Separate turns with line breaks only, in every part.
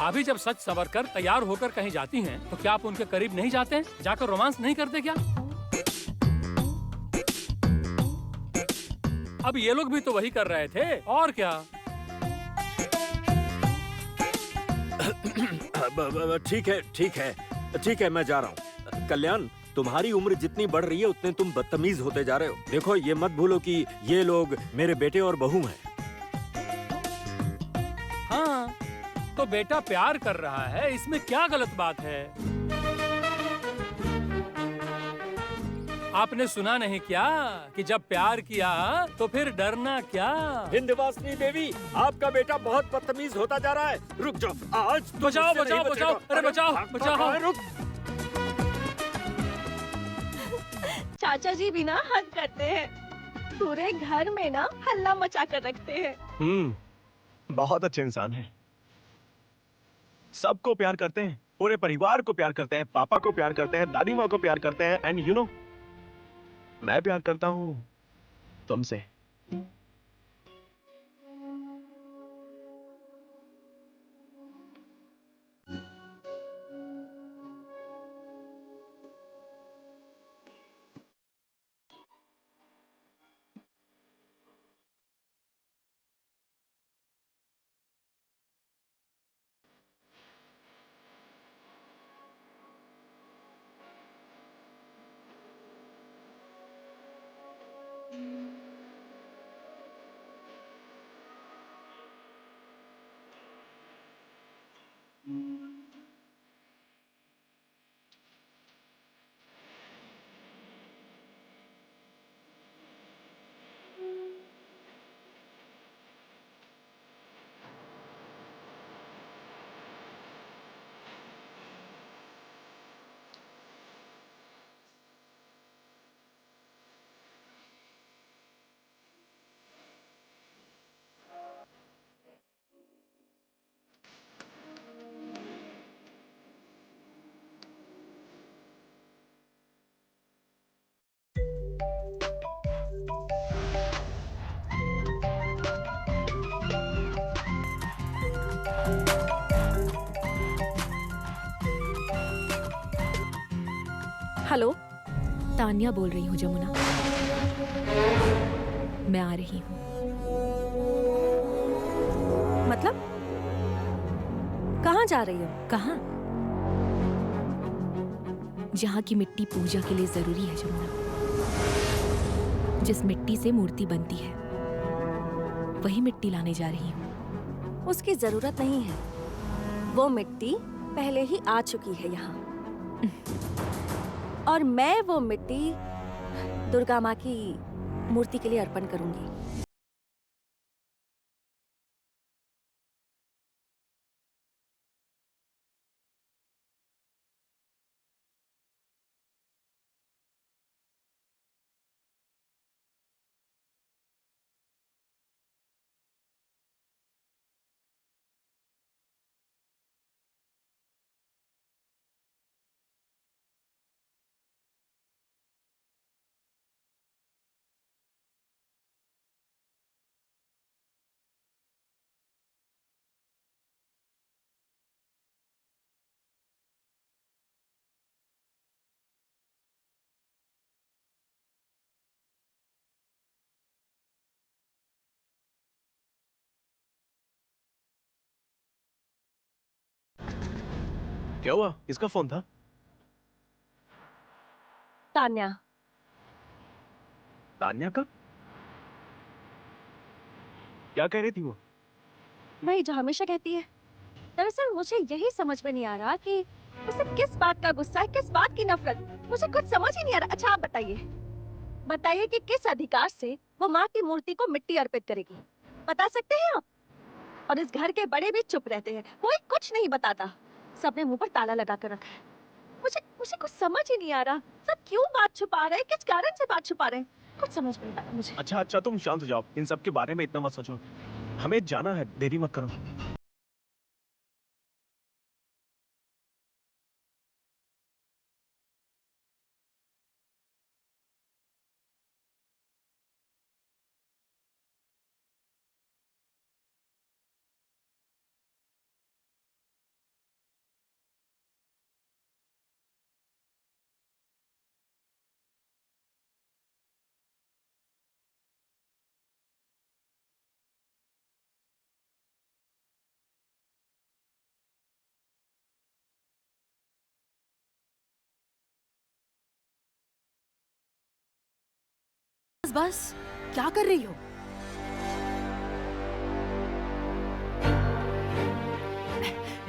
भाभी जब सच सवर कर तैयार होकर कहीं जाती हैं, तो क्या आप उनके करीब नहीं जाते? जाकर रोमांस नहीं करते क्या? अब ये लोग भी तो वही कर रहे थे, और क्या?
ठीक है, ठीक है, ठीक है, मैं जा रहा हूँ। कल्याण, तुम्हारी उम्र जितनी बढ़ रही है उतने तुम बदतमीज होते जा रहे हो। देखो, ये मत भूलो कि ये लोग मेरे बेटे और बहू हैं।
हाँ, तो बेटा प्यार कर रहा है, इसमें क्या गलत बात है? आपने सुना नहीं क्या कि जब प्यार किया तो फिर डरना क्या?
विंध्यवासिनी देवी, आपका बेटा बहुत बदतमीज होता जा रहा है। रुक जाओ, आज तो
बचाओ
मुझसे
बचाओ
नहीं
बचाओ,
बचेगा।
अरे बचाओ
भागता
बचाओ।
कहाँ है? रुक।
चाचा जी भी ना हद करते हैं, पूरे घर में ना हल्ला मचा कर रखते हैं।
बहुत अच्छे इंसान है। सबको प्यार करते हैं, पूरे परिवार को प्यार करते हैं, पापा को प्यार करते हैं, दादी माँ को प्यार करते हैं, एंड यू नो, मैं प्यार करता हूँ तुमसे।
हेलो,
तान्या बोल रही हूँ जमुना। मैं आ रही हूँ।
मतलब कहाँ जा रही हो?
कहाँ? जहाँ की मिट्टी पूजा के लिए जरूरी है जमुना। जिस मिट्टी से मूर्ति बनती है, वही मिट्टी लाने जा रही हूँ।
उसकी जरूरत नहीं है, वो मिट्टी पहले ही आ चुकी है यहाँ। और मैं वो मिट्टी दुर्गा माँ की मूर्ति के लिए अर्पण करूंगी।
क्या हुआ? किसका फोन था?
तान्या।
तान्या का? क्या कह रही थी वो?
वही जो हमेशा कहती है। दरअसल मुझे यही समझ में नहीं आ रहा कि उसे किस बात का गुस्सा है, किस बात की नफरत। मुझे कुछ समझ ही नहीं आ रहा। अच्छा आप बताइए, बताइए कि किस अधिकार से वो माँ की मूर्ति को मिट्टी अर्पित करेगी? बता सकते हैं आप? और इस घर के बड़े भी चुप रहते हैं, कोई कुछ नहीं बताता। सबने मुंह पर ताला लगा कर रखा है। मुझे मुझे कुछ समझ ही नहीं आ रहा। सब क्यों बात छुपा रहे हैं? किस कारण से बात छुपा रहे हैं? कुछ समझ में नहीं आ रहा मुझे।
अच्छा, तुम शांत हो जाओ, इन सब के बारे में इतना मत सोचो। हमें जाना है, देरी मत करो।
बस, क्या कर रही हो?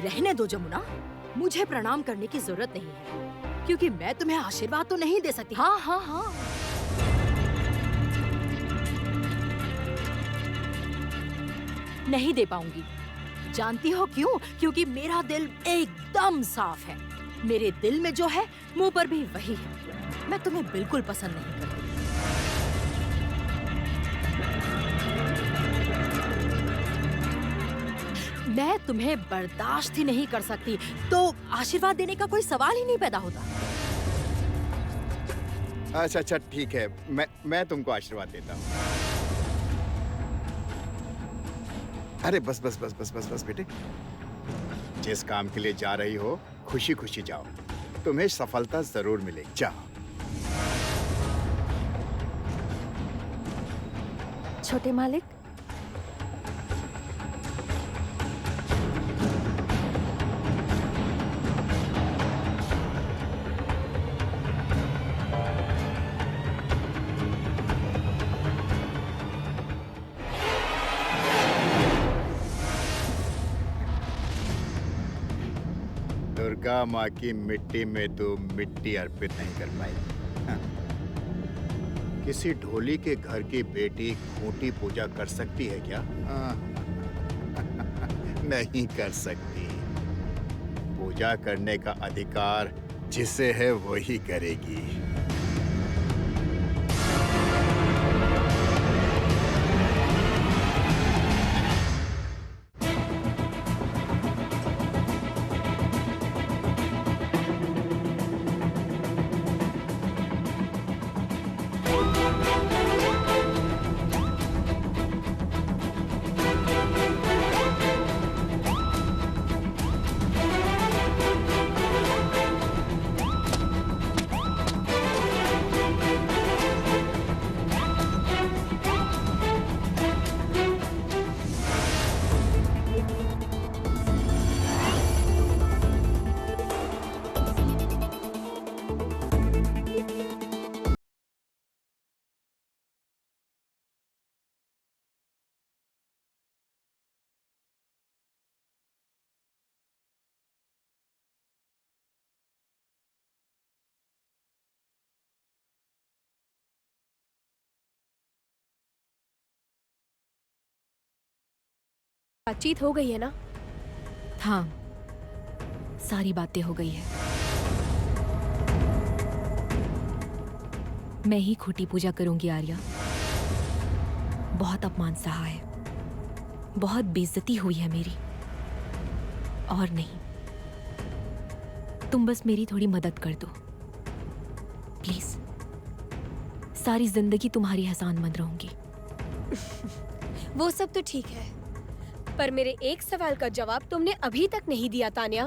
रहने दो जमुना, मुझे प्रणाम करने की जरूरत नहीं है, क्योंकि मैं तुम्हें आशीर्वाद तो नहीं दे सकती। हाँ हाँ हाँ, नहीं दे पाऊंगी। जानती हो क्यों? क्योंकि मेरा दिल एकदम साफ है। मेरे दिल में जो है, मुंह पर भी वही है। मैं तुम्हें बिल्कुल पसंद नहीं करती। मैं तुम्हें बर्दाश्त ही नहीं कर सकती, तो आशीर्वाद देने का कोई सवाल ही नहीं पैदा होता।
अच्छा अच्छा ठीक है, मैं तुमको आशीर्वाद देता हूँ। अरे बस बस बस बस बस बस बेटे, जिस काम के लिए जा रही हो खुशी खुशी जाओ, तुम्हें सफलता जरूर मिलेगी। जाओ।
छोटे मालिक,
दुर्गा माँ की मिट्टी में तो मिट्टी अर्पित नहीं कर पाई। हाँ। किसी ढोली के घर की बेटी खूंटी पूजा कर सकती है क्या? हाँ। नहीं कर सकती। पूजा करने का अधिकार जिसे है वही करेगी।
बातचीत हो गई है ना? हाँ, सारी बातें हो गई है। मैं ही खूंटी पूजा करूंगी आर्या। बहुत अपमान सहा है, बहुत बेइज्जती हुई है मेरी। और नहीं, तुम बस मेरी थोड़ी मदद कर दो प्लीज। सारी जिंदगी तुम्हारी एहसानमंद रहूंगी।
वो सब तो ठीक है, पर मेरे एक सवाल का जवाब तुमने अभी तक नहीं दिया तान्या।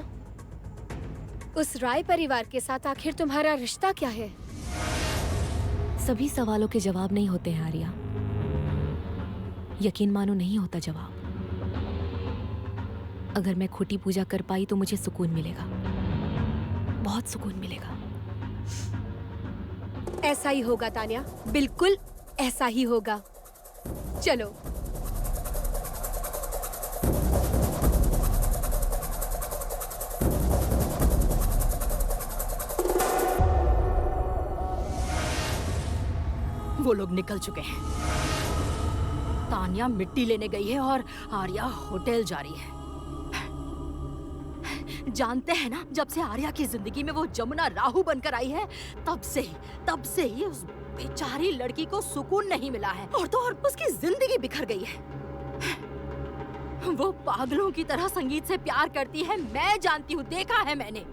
उस राय परिवार के साथ आखिर तुम्हारा रिश्ता क्या है?
सभी सवालों के जवाब नहीं होते हैं आर्या। यकीन मानो नहीं होता जवाब। अगर मैं खूंटी पूजा कर पाई तो मुझे सुकून मिलेगा, बहुत सुकून मिलेगा।
ऐसा ही होगा तान्या, बिल्कुल ऐसा ही होगा। चलो।
वो लोग निकल चुके हैं। तान्या मिट्टी लेने गई है और आर्या होटल जा रही है। जानते हैं ना, जब से आर्या की जिंदगी में वो जमुना राहु बनकर आई है, तब से ही उस बेचारी लड़की को सुकून नहीं मिला है। और तो और उसकी जिंदगी बिखर गई है। वो पागलों की तरह संगीत से प्यार करती है। मैं जानती हूँ, देखा है मैंने।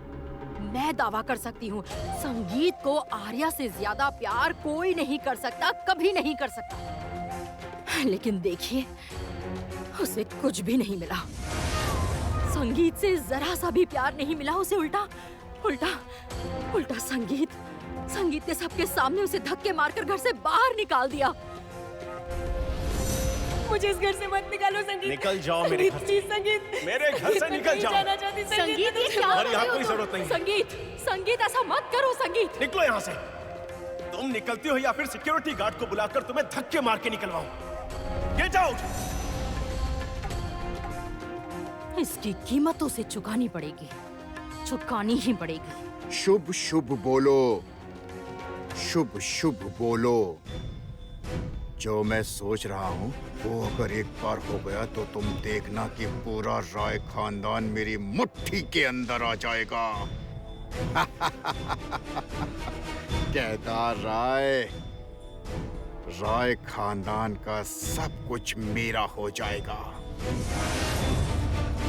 मैं दावा कर सकती हूँ, संगीत को आर्या से ज्यादा प्यार कोई नहीं कर सकता, कभी नहीं कर सकता। लेकिन देखिए, उसे कुछ भी नहीं मिला। संगीत से जरा सा भी प्यार नहीं मिला उसे। उल्टा संगीत ने सबके सामने उसे धक्के मारकर घर से बाहर निकाल दिया।
मुझे इस घर से मत निकालो संगीत।
निकल जाओ मेरे घर से।
संगीत,
मेरे घर से निकल जाओ।
संगीत, ये क्या
और यहाँ कोई जरूरत नहीं है।
संगीत, ऐसा मत करो। संगीत,
निकलो यहाँ से। तुम निकलती हो या फिर सिक्योरिटी गार्ड को बुलाकर तुम्हें धक्के मार के निकलवाऊं। Get out.
इसकी कीमत उसे चुकानी पड़ेगी, चुकानी ही पड़ेगी।
शुभ शुभ बोलो, शुभ शुभ बोलो। जो मैं सोच रहा हूँ वो अगर एक बार हो गया तो तुम देखना कि पूरा राय खानदान मेरी मुट्ठी के अंदर आ जाएगा। केदार राय, राय खानदान का सब कुछ मेरा हो जाएगा।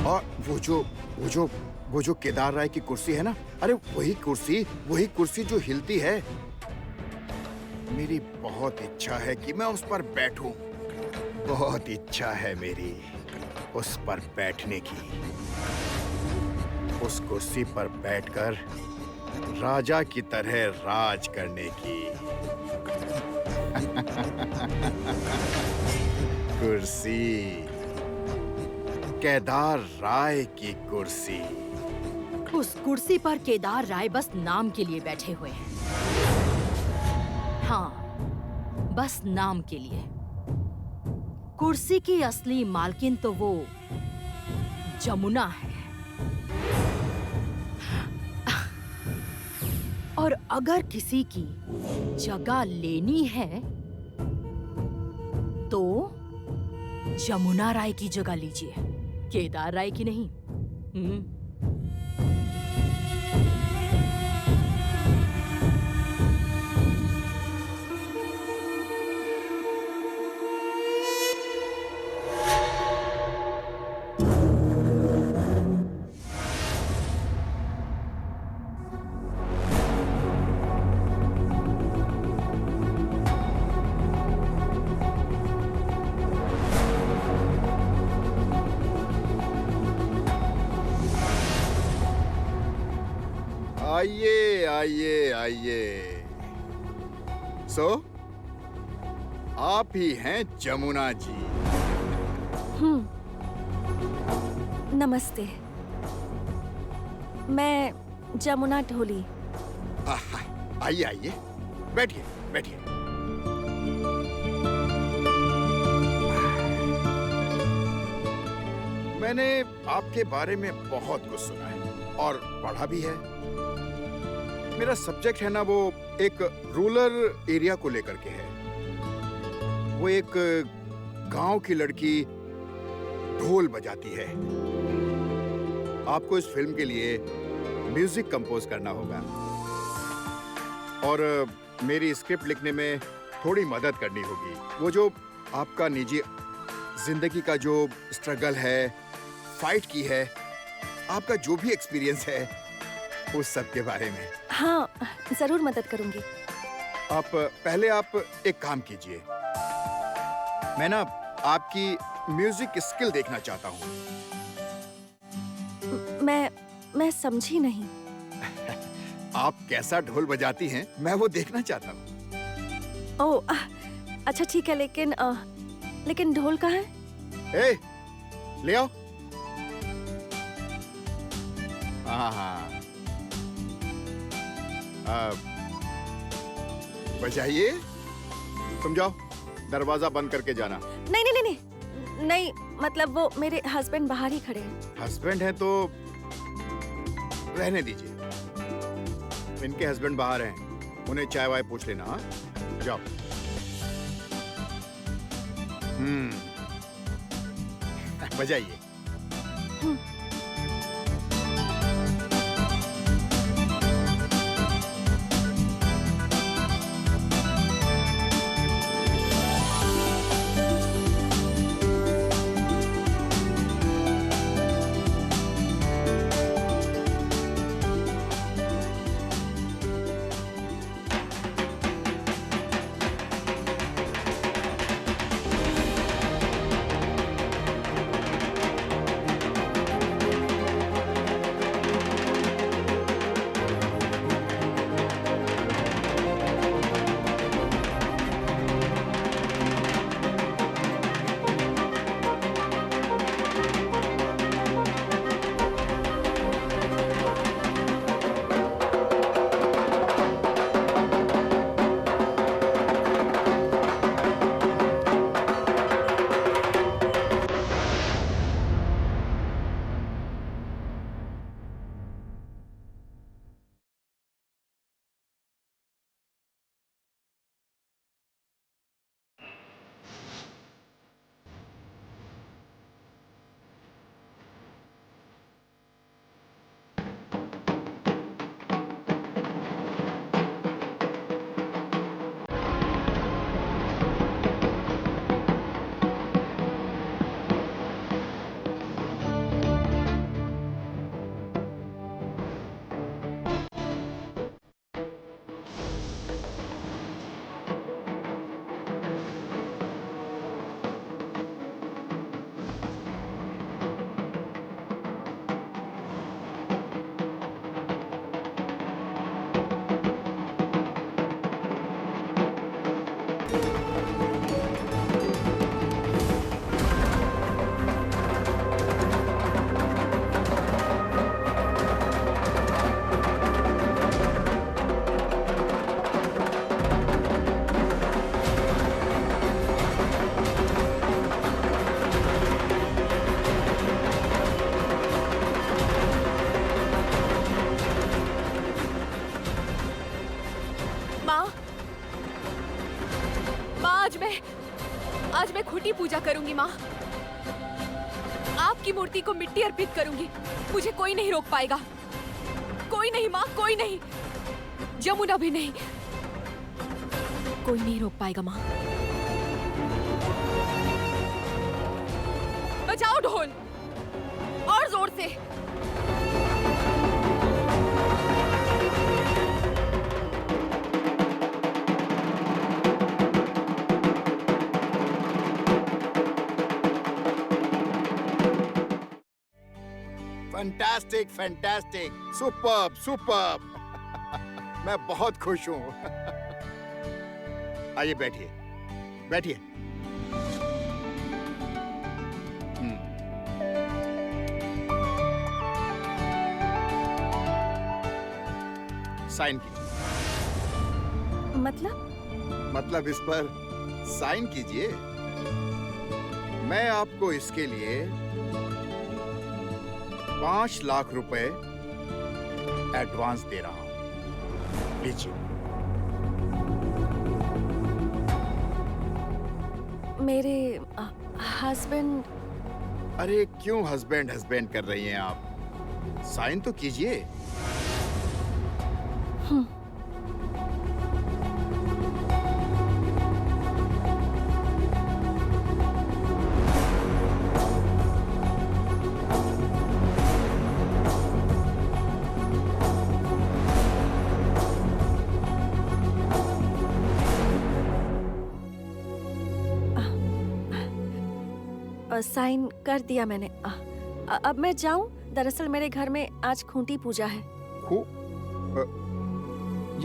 और वो जो केदार राय की कुर्सी है ना, अरे वही कुर्सी जो हिलती है। मेरी बहुत इच्छा है कि मैं उस पर बैठूं। बहुत इच्छा है मेरी उस पर बैठने की, उस कुर्सी पर बैठकर राजा की तरह राज करने की। कुर्सी, केदार राय की कुर्सी।
उस कुर्सी पर केदार राय बस नाम के लिए बैठे हुए हैं। हाँ, बस नाम के लिए। कुर्सी की असली मालकिन तो वो जमुना है। और अगर किसी की जगह लेनी है तो जमुना राय की जगह लीजिए, केदार राय की नहीं।
आइए आइए आइए। आप ही हैं जमुना जी।
नमस्ते, मैं जमुना ढोली।
आइए आइए, बैठिए बैठिए। मैंने आपके बारे में बहुत कुछ सुना है और पढ़ा भी है। मेरा सब्जेक्ट है ना, वो एक रूरल एरिया को लेकर के है। वो एक गांव की लड़की ढोल बजाती है। आपको इस फिल्म के लिए म्यूजिक कंपोज करना होगा और मेरी स्क्रिप्ट लिखने में थोड़ी मदद करनी होगी। वो जो आपका निजी जिंदगी का जो स्ट्रगल है, फाइट की है, आपका जो भी एक्सपीरियंस है, उस सब के बारे में।
हाँ, जरूर मदद करूंगी।
आप एक काम कीजिए। मैं ना आपकी म्यूजिक स्किल देखना चाहता हूँ।
मैं समझी नहीं।
आप कैसा ढोल बजाती हैं, मैं वो देखना चाहता हूँ।
ओह, अच्छा ठीक है, लेकिन ढोल कहाँ है?
ए, ले आओ। हाँ, बजाइए। तुम जाओ, दरवाजा बंद करके जाना।
नहीं, मतलब वो मेरे हस्बैंड बाहर ही खड़े हैं।
हस्बैंड है तो रहने दीजिए। इनके हस्बैंड बाहर हैं, उन्हें चाय वाय पूछ लेना। हाँ, जाओ। बजाइए।
आज मैं खूंटी पूजा करूंगी माँ। आपकी मूर्ति को मिट्टी अर्पित करूंगी। मुझे कोई नहीं रोक पाएगा। कोई नहीं माँ, कोई नहीं। जमुना भी नहीं। कोई नहीं रोक पाएगा माँ। बजाओ ढोल और जोर से।
Fantastic fantastic, superb superb. मैं बहुत खुश हूँ। आइए बैठिए, बैठिए। साइन कीजिए। मतलब इस पर साइन कीजिए। मैं आपको इसके लिए 5 लाख रुपए एडवांस दे रहा हूं। लीजिए।
मेरे हस्बैंड।
अरे क्यों हस्बैंड हस्बैंड कर रही हैं आप? साइन तो कीजिए।
साइन कर दिया मैंने। अब मैं जाऊं? दरअसल मेरे घर में आज खूंटी पूजा है।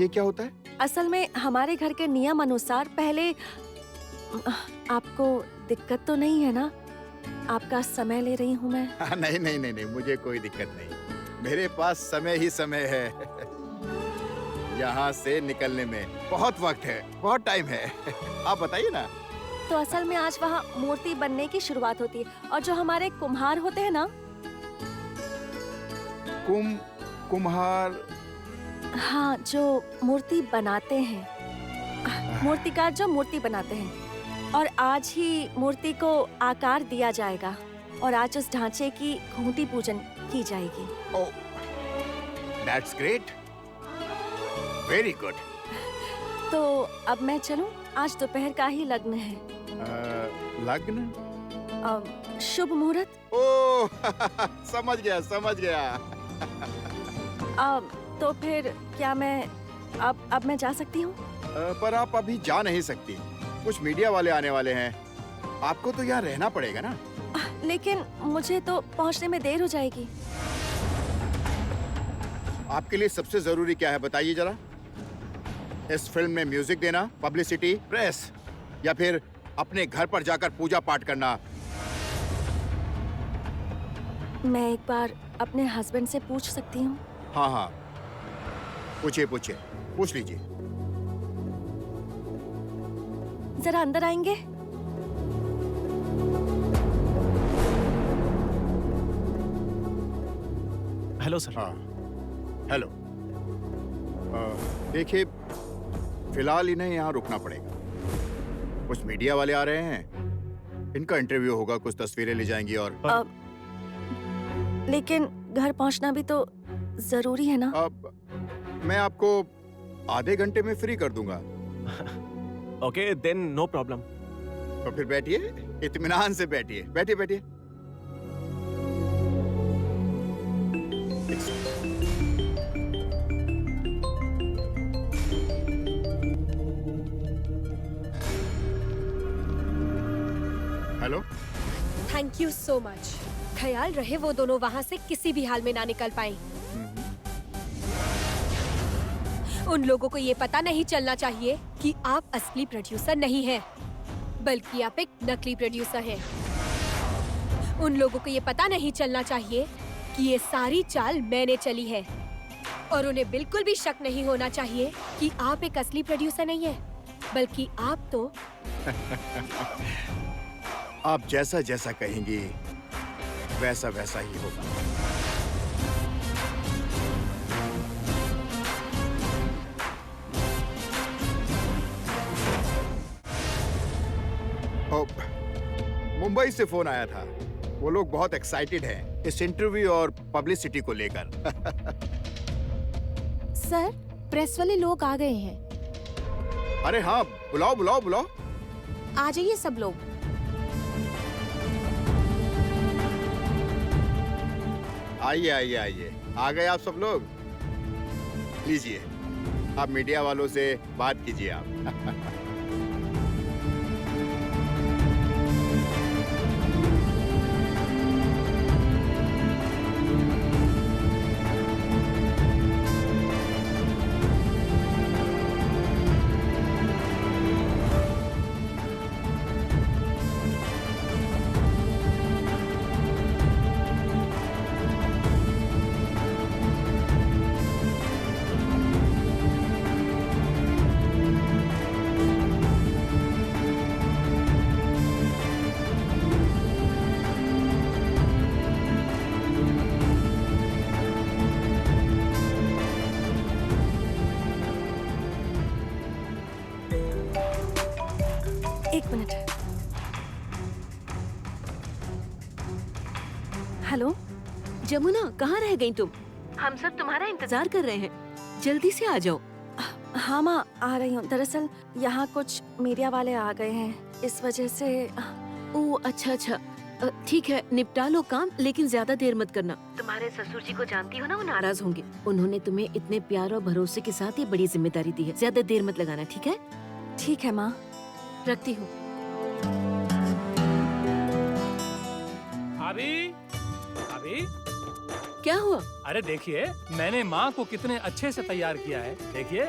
ये क्या होता है?
असल में हमारे घर के नियम अनुसार पहले आपको दिक्कत तो नहीं है ना? आपका समय ले रही हूँ मैं।
नहीं नहीं नहीं नहीं, मुझे कोई दिक्कत नहीं। मेरे पास समय ही समय है। यहाँ से निकलने में बहुत वक्त है, बहुत टाइम है। आप बताइए ना।
तो असल में आज वहाँ मूर्ति बनने की शुरुआत होती है और जो हमारे कुम्हार होते हैं ना।
कुम्हार?
हाँ, जो मूर्ति बनाते हैं, मूर्तिकार जो मूर्ति बनाते हैं। और आज ही मूर्ति को आकार दिया जाएगा और आज उस ढांचे की खूंटी पूजन की जाएगी।
ओह, दैट्स ग्रेट, वेरी गुड।
तो अब मैं चलूं? आज दोपहर का ही लग्न है।
लग्न?
शुभ मुहूर्त।
ओह, समझ गया समझ गया।
तो फिर क्या मैं अब मैं जा सकती हूँ?
पर आप अभी जा नहीं सकती। कुछ मीडिया वाले आने वाले हैं। आपको तो यहाँ रहना पड़ेगा ना।
लेकिन मुझे तो पहुँचने में देर हो जाएगी।
आपके लिए सबसे जरूरी क्या है बताइए जरा। इस फिल्म में म्यूजिक देना, पब्लिसिटी, प्रेस, या फिर अपने घर पर जाकर पूजा पाठ करना?
मैं एक बार अपने हस्बैंड से पूछ सकती हूँ?
हाँ हाँ, पूछिए पूछिए, पूछ लीजिए।
जरा अंदर आएंगे?
Hello sir.
हाँ हेलो। देखिए, फिलहाल इन्हें यहाँ रुकना पड़ेगा। कुछ मीडिया वाले आ रहे हैं, इनका इंटरव्यू होगा, कुछ तस्वीरें ले जाएंगी और
लेकिन घर पहुँचना भी तो जरूरी है ना?
मैं आपको आधे घंटे में फ्री कर दूंगा।
Okay then, no problem.
तो फिर बैठिए, इत्मीनान से बैठिए, बैठिए बैठिए। Hello.
Thank you so much. ख्याल रहे वो दोनों वहाँ से किसी भी हाल में ना निकल पाए। उन लोगों को ये पता नहीं चलना चाहिए कि आप असली प्रोड्यूसर नहीं हैं, बल्कि आप एक नकली प्रोड्यूसर हैं। उन लोगों को ये पता नहीं चलना चाहिए कि ये सारी चाल मैंने चली है, और उन्हें बिल्कुल भी शक नहीं होना चाहिए कि आप एक असली प्रोड्यूसर नहीं हैं, बल्कि आप तो
आप जैसा जैसा कहेंगी वैसा वैसा ही होगा। मुंबई से फोन आया था। वो लोग बहुत एक्साइटेड हैं इस इंटरव्यू और पब्लिसिटी को लेकर।
सर, प्रेस वाले लोग आ गए हैं।
अरे हाँ, बुलाओ बुलाओ बुलाओ।
आ जाइए सब लोग।
आइए आइए आइए, आ गए आप सब लोग। लीजिए, आप मीडिया वालों से बात कीजिए आप।
एक मिनट। हेलो
जमुना, कहाँ रह गई तुम? हम सब तुम्हारा इंतजार कर रहे हैं, जल्दी से आ जाओ।
हाँ माँ, आ रही हूँ। दरअसल यहाँ कुछ मीडिया वाले आ गए हैं, इस वजह से।
ओह अच्छा अच्छा, ठीक है, निपटा लो काम, लेकिन ज्यादा देर मत करना। तुम्हारे ससुर जी को जानती हो ना, वो नाराज होंगे। उन्होंने तुम्हें इतने प्यार और भरोसे के साथ ये बड़ी जिम्मेदारी दी है, ज्यादा देर मत लगाना, ठीक है?
ठीक है माँ।
रखती हूँ।
अभी अभी
क्या हुआ?
अरे देखिए, मैंने माँ को कितने अच्छे से तैयार किया है, देखिए।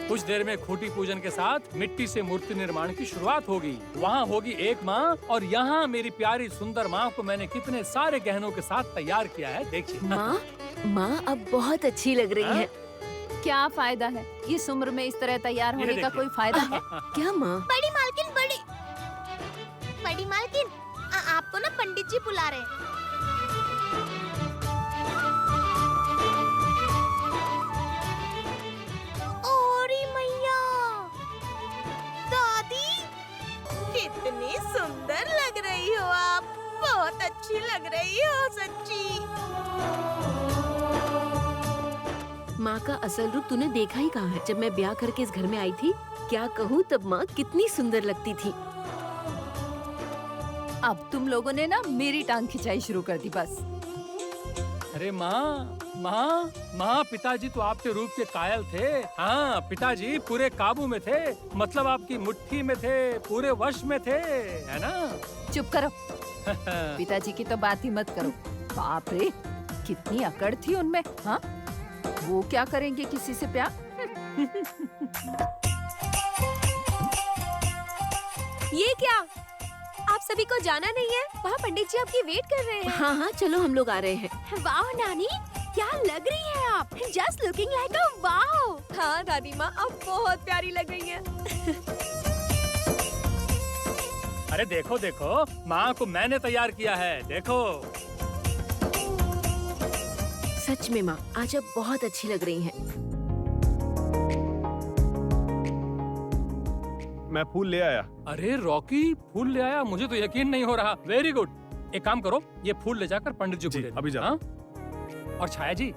कुछ देर में खूंटी पूजन के साथ मिट्टी से मूर्ति निर्माण की शुरुआत होगी। वहाँ होगी एक माँ, और यहाँ मेरी प्यारी सुंदर माँ को मैंने कितने सारे गहनों के साथ तैयार किया है, देखिए।
माँ अब बहुत अच्छी लग रही है।
क्या फायदा है, इस उम्र में इस तरह तैयार होने का कोई फायदा है?
क्या माँ?
बड़ी मालकिन, बड़ी मालकिन, आपको ना पंडित जी बुला रहे हैं। ओरी मैया, दादी, कितनी सुंदर लग रही हो आप, बहुत अच्छी लग रही हो सच्ची।
माँ का असल रूप तूने देखा ही कहाँ है? जब मैं ब्याह करके इस घर में आई थी, क्या कहूँ, तब माँ कितनी सुंदर लगती थी।
अब तुम लोगों ने ना मेरी टांग खिंचाई शुरू कर दी बस।
अरे माँ, पिताजी तो आपके रूप के कायल थे। हाँ, पिताजी पूरे काबू में थे, मतलब आपकी मुट्ठी में थे, पूरे वश में थे, है ना?
चुप करो। पिताजी की तो बात ही मत करो। बाप रे, कितनी अकड़ थी उनमें। हाँ, वो क्या करेंगे किसी से प्यार?
ये क्या? आप सभी को जाना नहीं है? वहाँ पंडित जी आपकी वेट कर रहे हैं।
हाँ हाँ, चलो हम लोग आ रहे हैं।
वाह नानी, क्या लग रही है आप? Just looking like a wow. हाँ दादी माँ, आप बहुत प्यारी लग रही हैं।
अरे देखो देखो, माँ को मैंने तैयार किया है, देखो।
सच में माँ, आज अब बहुत अच्छी लग रही हैं।
मैं फूल ले आया।
अरे रॉकी, फूल ले आया? मुझे तो यकीन नहीं हो रहा। Very good. एक काम करो, ये फूल ले जाकर पंडित जी को दे दो।
अभी जाओ।
हाँ? और छाया जी,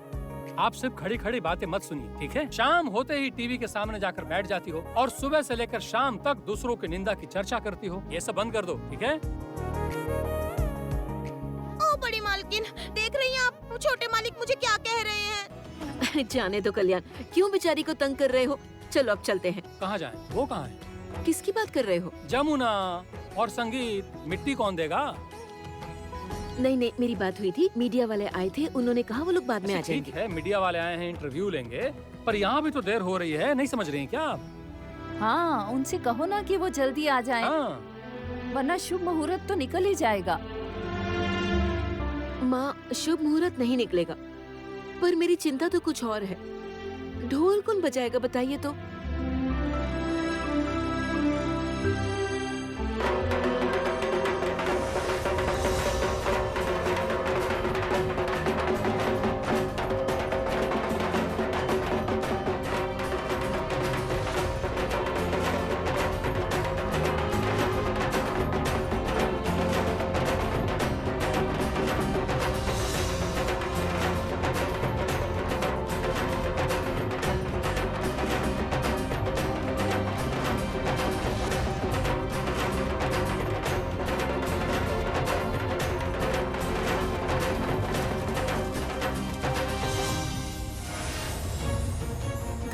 आप सिर्फ खड़ी खड़ी बातें मत सुनिए, ठीक है? शाम होते ही टीवी के सामने जाकर बैठ जाती हो और सुबह से लेकर शाम तक दूसरों की निंदा की चर्चा करती हो। ये सब बंद कर दो, ठीक है?
ओ बड़ी मालकिन, देख रही हैं आप, वो छोटे मालिक मुझे क्या कह रहे हैं?
जाने दो कल्याण, क्यों बेचारी को तंग कर रहे हो? चलो अब चलते हैं।
कहाँ जाएं? वो कहाँ है?
किसकी बात कर रहे हो?
जमुना और संगीत। मिट्टी कौन देगा?
नहीं नहीं, मेरी बात हुई थी, मीडिया वाले आए थे, उन्होंने कहा वो लोग बाद में आ जाएंगे।
ठीक है, मीडिया वाले आए हैं, इंटरव्यू लेंगे, पर यहाँ भी तो देर हो रही है, नहीं समझ रही हैं क्या आप?
हाँ, उनसे कहो ना कि वो जल्दी आ जाएं,
हाँ।
वरना शुभ मुहूर्त तो निकल ही जाएगा।
माँ, शुभ मुहूर्त नहीं निकलेगा, पर मेरी चिंता तो कुछ और है। ढोल कौन बजाएगा बताइए तो?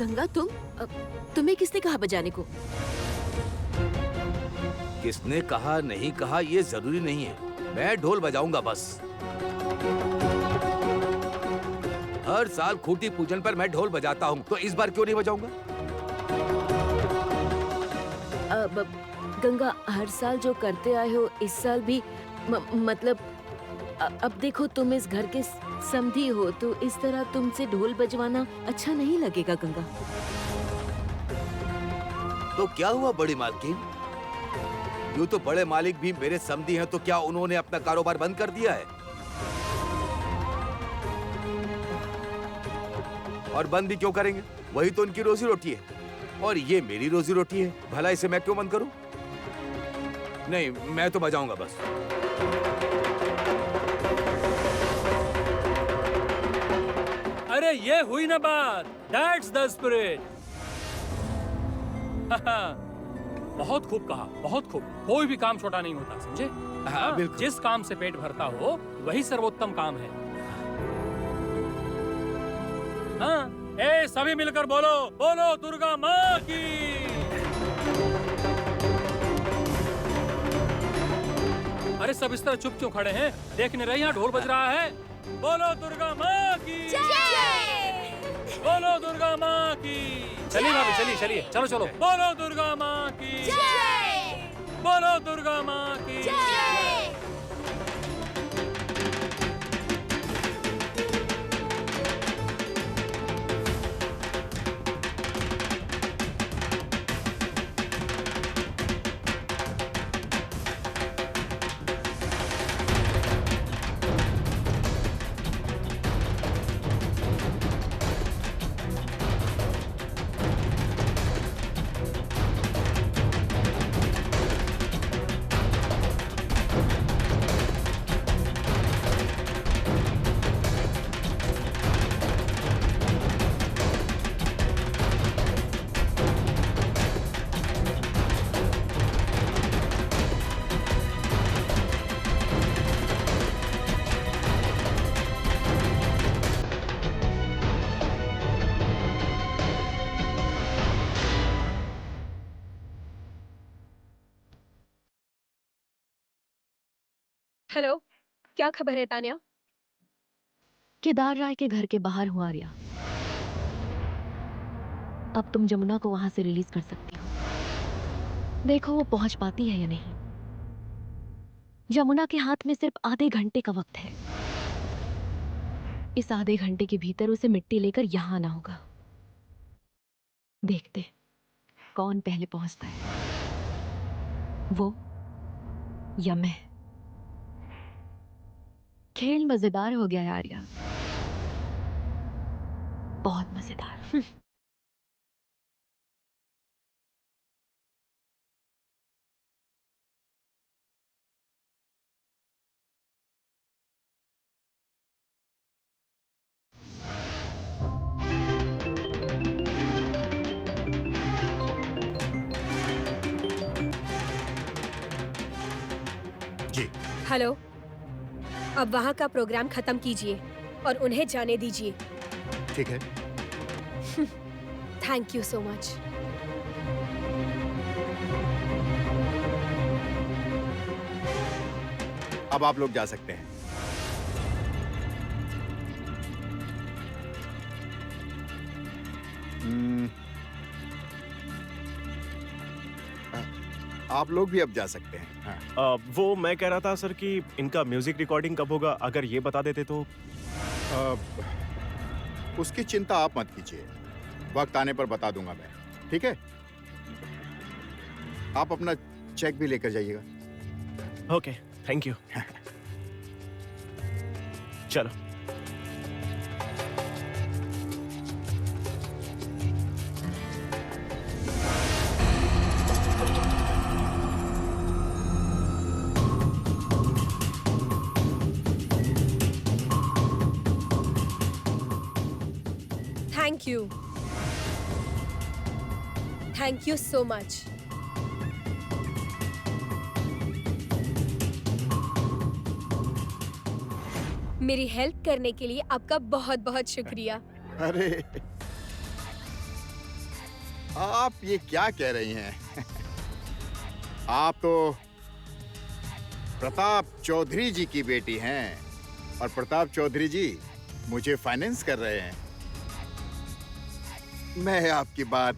गंगा तुम्हें किसने कहा बजाने को?
किसने कहा नहीं कहा ये जरूरी नहीं है, मैं ढोल बजाऊंगा बस। हर साल खूंटी पूजन पर मैं ढोल बजाता हूँ, तो इस बार क्यों नहीं बजाऊंगा?
गंगा, हर साल जो करते आए हो इस साल भी मतलब अब देखो तुम इस घर के समधी हो, तो इस तरह तुमसे ढोल बजवाना अच्छा नहीं लगेगा गंगा।
तो क्या हुआ बड़ी मालकिन? यूँ तो बड़े मालिक भी मेरे समधी हैं, तो क्या उन्होंने अपना कारोबार बंद कर दिया है? और बंद भी क्यों करेंगे? वही तो उनकी रोजी रोटी है, और ये मेरी रोजी रोटी है। भला इसे मैं क्यों बंद करूं? नहीं, मैं तो बजाऊंगा बस।
अरे ये हुई ना बात। That's the spirit. बहुत खूब कहा, बहुत खूब। कोई भी काम छोटा नहीं होता, समझे?
हाँ, बिल्कुल।
जिस काम से पेट भरता हो वही सर्वोत्तम काम है। हाँ, ए सभी मिलकर बोलो, बोलो दुर्गा माँ की। अरे सब इस तरह चुप क्यों खड़े हैं? देखने रहे यहाँ ढोल बज रहा है। बोलो दुर्गा माँ की। बोलो दुर्गा माँ की। चलिए भाभी, चलिए चलिए, चलो चलो। बोलो दुर्गा माँ की। बोलो दुर्गा माँ की।
हेलो, क्या खबर है तान्या?
केदार राय के घर के बाहर हुआ आर्या। अब तुम जमुना को वहां से रिलीज कर सकती हो। देखो वो पहुंच पाती है या नहीं। जमुना के हाथ में सिर्फ आधे घंटे का वक्त है। इस आधे घंटे के भीतर उसे मिट्टी लेकर यहां आना होगा। देखते कौन पहले पहुंचता है, वो या मैं। खेल मजेदार हो गया यार, बहुत मजेदार।
जी
हेलो, अब वहाँ का प्रोग्राम खत्म कीजिए और उन्हें जाने दीजिए।
ठीक है।
Thank you so much.
अब आप लोग जा सकते हैं। आप लोग भी अब जा सकते हैं। हाँ।
वो मैं कह रहा था सर कि इनका म्यूजिक रिकॉर्डिंग कब होगा, अगर ये बता देते तो।
उसकी चिंता आप मत कीजिए, वक्त आने पर बता दूंगा मैं। ठीक है, आप अपना चेक भी लेकर जाइएगा।
Okay, thank you. चलो।
Thank you, thank you so much. मेरी हेल्प करने के लिए आपका बहुत बहुत शुक्रिया।
अरे आप ये क्या कह रही हैं? आप तो प्रताप चौधरी जी की बेटी हैं और प्रताप चौधरी जी मुझे फाइनेंस कर रहे हैं। मैं आपकी बात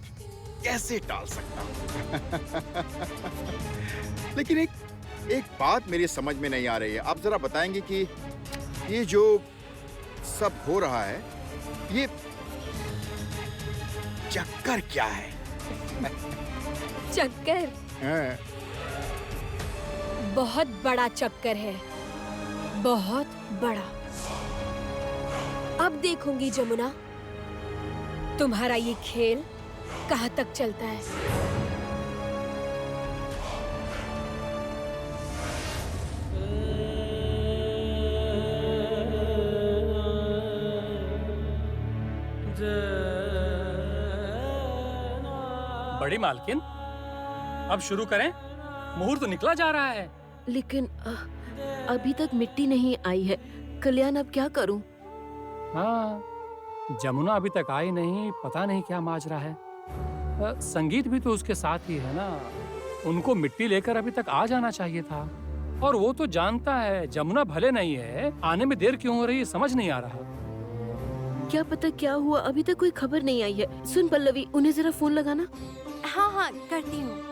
कैसे टाल सकता हूं? लेकिन एक बात मेरी समझ में नहीं आ रही है। आप जरा बताएंगे कि ये जो सब हो रहा है, ये चक्कर क्या है?
चक्कर?
हाँ।
बहुत बड़ा चक्कर है, बहुत बड़ा। अब देखूंगी जमुना, तुम्हारा ये खेल कहाँ तक चलता है।
बड़ी मालकिन, अब शुरू करें? मुहूर्त तो निकला जा रहा है।
लेकिन अभी तक मिट्टी नहीं आई है। कल्याण, अब क्या करूं?
हाँ, जमुना अभी तक आई नहीं, पता नहीं क्या माजरा है। संगीत भी तो उसके साथ ही है ना, उनको मिट्टी लेकर अभी तक आ जाना चाहिए था। और वो तो जानता है जमुना भले नहीं है, आने में देर क्यों हो रही है समझ नहीं आ रहा।
क्या पता क्या हुआ, अभी तक कोई खबर नहीं आई है। सुन पल्लवी, उन्हें जरा फोन लगाना।
हाँ हाँ करती हूँ।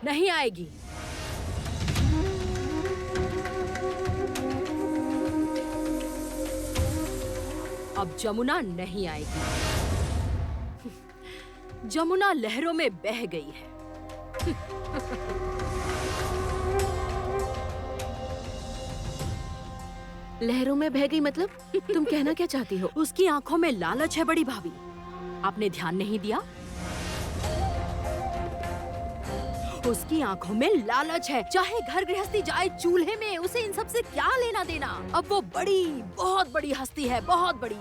नहीं आएगी। अब जमुना नहीं आएगी। जमुना लहरों में बह गई है।
लहरों में बह गई मतलब? तुम कहना क्या चाहती हो?
उसकी आंखों में लालच है बड़ी भाभी। आपने ध्यान नहीं दिया? उसकी आंखों में लालच है। चाहे घर गृहस्थी जाए चूल्हे में, उसे इन सब से क्या लेना देना। अब वो बड़ी, बहुत बड़ी हस्ती है, बहुत बड़ी।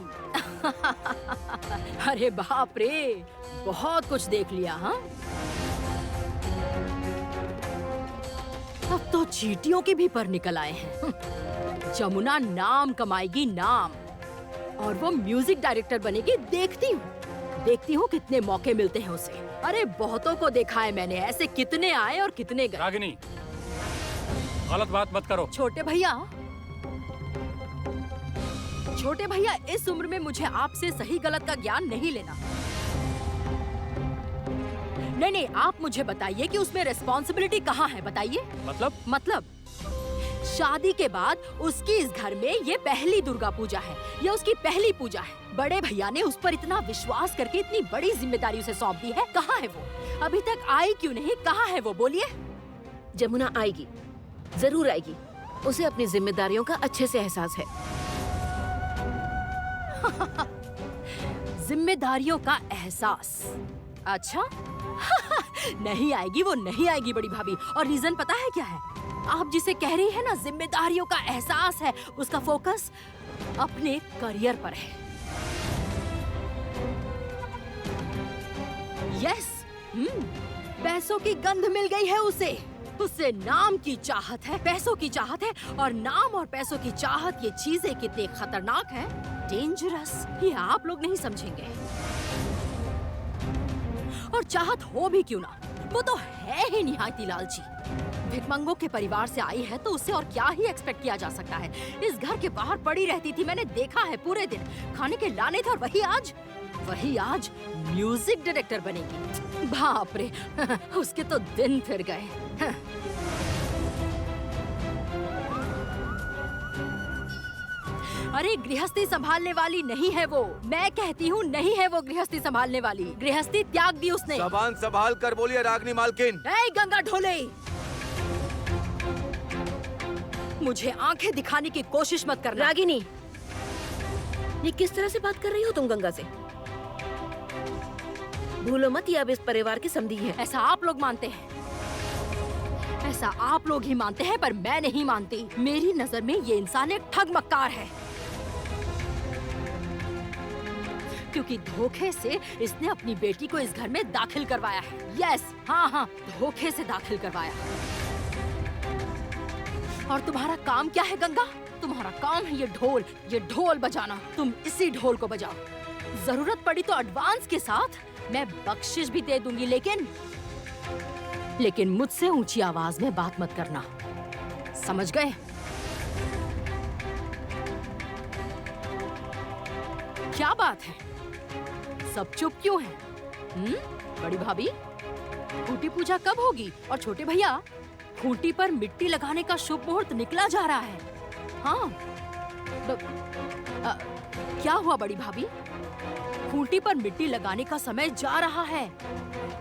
अरे बाप रे, बहुत कुछ देख लिया। हाँ, अब तो चींटियों के भी पर निकल आए हैं। जमुना नाम कमाएगी, नाम। और वो म्यूजिक डायरेक्टर बनेगी। देखती हूँ कितने मौके मिलते हैं उसे। अरे बहुतों को देखा है मैंने, ऐसे कितने आए और कितने गए।
रागिनी, गलत बात मत करो।
छोटे भैया, इस उम्र में मुझे आपसे सही गलत का ज्ञान नहीं लेना। नहीं, आप मुझे बताइए कि उसमें रिस्पॉन्सिबिलिटी कहाँ है, बताइए। मतलब शादी के बाद उसकी इस घर में ये पहली दुर्गा पूजा है, ये उसकी पहली पूजा है। बड़े भैया ने उस पर इतना विश्वास करके इतनी बड़ी जिम्मेदारी उसे सौंप दी है। कहाँ है वो? अभी तक आई क्यों नहीं? कहाँ है वो? बोलिए।
जमुना आएगी, जरूर आएगी। उसे अपनी जिम्मेदारियों का अच्छे से एहसास है।
जिम्मेदारियों का एहसास? अच्छा। नहीं आएगी, वो नहीं आएगी बड़ी भाभी। और रीजन पता है क्या है? आप जिसे कह रही है ना जिम्मेदारियों का एहसास है, उसका फोकस अपने करियर पर है। यस, पैसों की गंध मिल गई है उसे। उसे नाम की चाहत है, पैसों की चाहत है। और नाम और पैसों की चाहत, ये चीजें कितनी खतरनाक है, डेंजरस, ये आप लोग नहीं समझेंगे। और चाहत हो भी क्यों ना, वो तो है ही निहायती लालची। भिखमंगों के परिवार से आई है तो उससे और क्या ही एक्सपेक्ट किया जा सकता है। इस घर के बाहर पड़ी रहती थी, मैंने देखा है पूरे दिन। खाने के लाने थे और वही आज म्यूजिक डायरेक्टर बनेगी। बाप रे, उसके तो दिन फिर गए। अरे गृहस्थी संभालने वाली नहीं है वो। मैं कहती हूँ नहीं है वो गृहस्थी संभालने वाली। गृहस्थी त्याग दी उसने।
जबान संभाल कर बोलिए रागनी मालकिन।
ए गंगा ढोले, मुझे आंखें दिखाने की कोशिश मत करना।
रागिनी, ये किस तरह से बात कर रही हो तुम गंगा से? भूलो मत, ये अब इस परिवार की समधी है।
ऐसा आप लोग मानते हैं, ऐसा आप लोग ही मानते हैं, पर मैं नहीं मानती। मेरी नजर में ये इंसान एक ठग मक्कार है, क्योंकि धोखे से इसने अपनी बेटी को इस घर में दाखिल करवाया है। यस, हाँ, धोखे से दाखिल करवाया। और तुम्हारा काम क्या है गंगा? तुम्हारा काम है ये ढोल बजाना। तुम इसी ढोल को बजाओ। जरूरत पड़ी तो एडवांस के साथ मैं बख्शिश भी दे दूंगी, लेकिन मुझसे ऊंची आवाज में बात मत करना, समझ गए? क्या बात है, सब चुप क्यों हैं? बड़ी भाभी, खूंटी पूजा कब होगी? और छोटे भैया, खूंटी पर मिट्टी लगाने का शुभ मुहूर्त निकला जा रहा है। हाँ, क्या हुआ बड़ी भाभी? खूंटी पर मिट्टी लगाने का समय जा रहा है,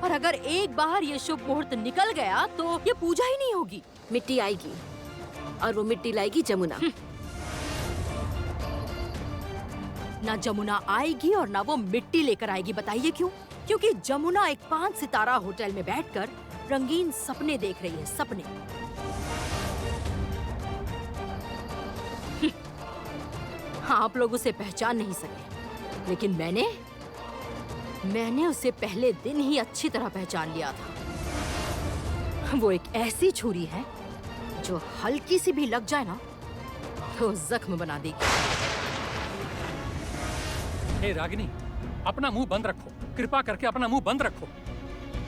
और अगर एक बार ये शुभ मुहूर्त निकल गया तो ये पूजा ही नहीं होगी।
मिट्टी आएगी और वो मिट्टी लाएगी जमुना।
ना जमुना आएगी और ना वो मिट्टी लेकर आएगी। बताइए क्यों? क्योंकि जमुना एक 5 सितारा होटल में बैठकर रंगीन सपने देख रही है, सपने। आप लोग उसे पहचान नहीं सके, लेकिन मैंने उसे पहले दिन ही अच्छी तरह पहचान लिया था। वो एक ऐसी छुरी है जो हल्की सी भी लग जाए ना तो जख्म बना देगी।
हे रागिनी, अपना मुंह बंद रखो, कृपा करके अपना मुंह बंद रखो।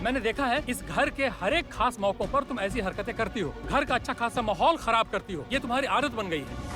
मैंने देखा है इस घर के हर एक खास मौकों पर तुम ऐसी हरकतें करती हो, घर का अच्छा खासा माहौल खराब करती हो। ये तुम्हारी आदत बन गई है।